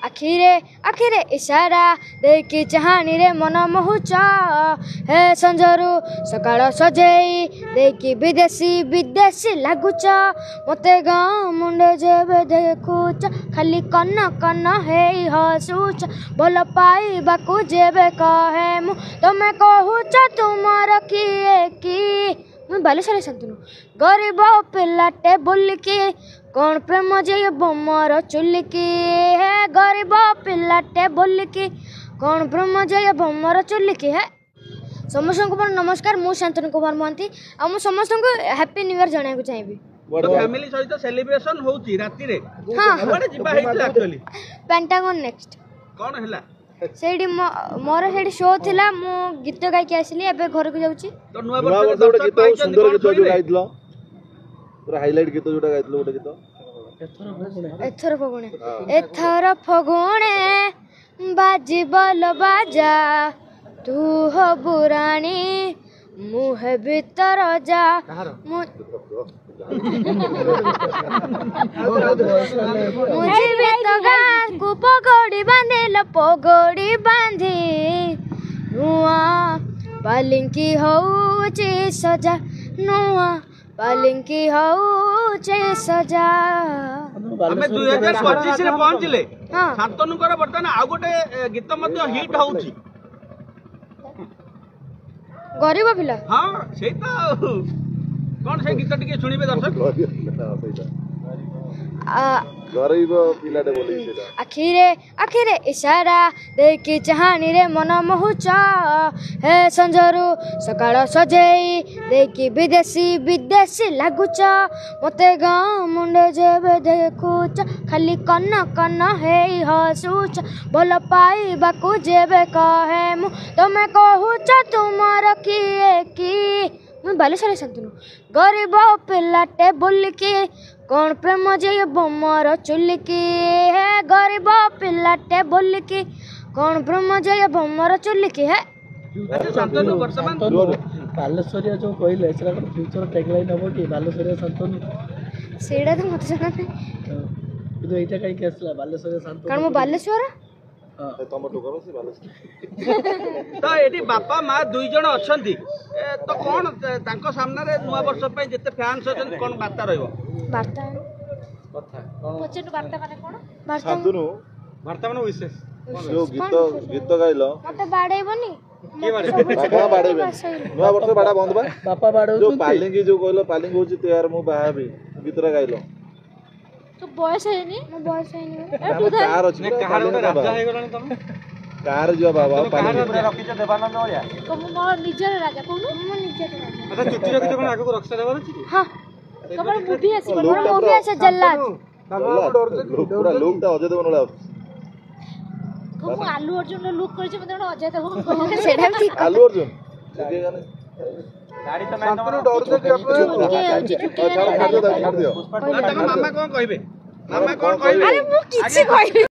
आखिरे आखिरे इशारा देखी चाहानी रे मन मोहुच हे संजरू सकाळ सजेई देखी विदेशी विदेशी लगुच मते गाँ मुंडे जेबे देखुच खाली कन कन हे हसुच भल पाइबाकू जेबे कहे मु तमे कहूच तुमर किए की मैं बालेश्वर शांतनु गरीब पिलाटे बोलिकी कौन प्रेम जे बोमर चुलिकी है गरीब पिलाटे बोलिकी कौन प्रेम जे बोमर चुलिकी है समस्त को नमस्कार मु शांतनु कुमार महंती आ मु समस्त को हैप्पी न्यू ईयर जणाया चाहिए फैमिली सहित सेलिब्रेशन होची राती रे हां कोने जिबा हेतला एक्चुअली पेंटागन नेक्स्ट कोन हैला सेडी मोर सेडी शो थिला मु गीत गाय के आसली एबे घर को जाउची तो नुवा वर्ष गोटे गीत सुंदर गीत जो गाइतलो पूरा हाइलाइट गीत जोटा गाइतलो गोटे गीत एथर फगुणे बाजी बल बाजा तू हो बुराणी मुहे भीतर जा मुझे भी तो गाँ को पगड़ी बांधे पगड़ी बांधी नुआ पालिंकी होची सजा नुआ पालिंकी होची सजा हमें 2025 रे पहुंचले हां शांतनुकर बर्तन आ गोटे गीत मध्ये हिट होउची गरीब पिला हां सेई तो कौन से गीत टिके सुनिबे दर्शक गरीब पिलाटे बोली आखिरे आखिरे इशारा देखी चाहानी रे मन मोहुच हे संजरू सकाळ सजेई देखी विदेशी विदेशी लगुच मते गाँ मुंडे जेबे देखुच खाली कन कन हे हसुच भल पाइबाकू जेबे कहे मु तमे कहूच तुमर किए की मैं बालेश्वर शांतनु गरीब पिलाटे बोलिकी कौन प्रेम जे बोमर चुलिकी है गरीब पिलाटे बोलिकी कौन प्रेम जे बोमर चुलिकी है शांतनु वर्तमान बालेश्वरिया जो कहले सेला फ्यूचर टैगलाइन हबो कि बालेश्वरिया शांतनु सेडा तो मत जाना नहीं किंतु एटा काई केसला बालेश्वरिया शांतनु कारण मो बालेश्वर तम तो करो से बालेश्वर तो एटी बापा मां दुई जण अछंती तो कोन तांको सामने रे नुवा वर्ष पे जते फैंस अछन कोन बार्ता रहइबो वार्ता कथा कोन पछन वार्ता माने कोन शांतनु वार्ता माने विशेष जो गीत गाइलो मते बाडैबनी के बाडे बाबा बाडैबे नुवा वर्ष बाडा बंद बा बापा बाडौ जो पालिंगी जो कहलो पालिंग होची तयार मु बाहाबी गीतरा गाइलो तो बॉयस है नी मो बॉयस है नी कार अछि कहार गोटे राजा हे गलानी तमे कार जो बाबा कहार पूरा रखिछ देवानंद वालिया तो मो निजर राजा कोनु मो निजर राजा अच्छा चुट्टी रखिछ कोन आगो रक्षा देवार अछि हां कबर मूवी आसी मोर मूवी आसे जल्लाद पूरा लोग ता अजय देवन वाला को आलू अर्जुन लुक करछ मते अजय देवन सेडा ठीक आलू अर्जुन ठीक गाने गाड़ी तो मैं डर दे छाड़ दियो मामा कोन कहबे मामा कोन कहबे अरे मु किछि कहबे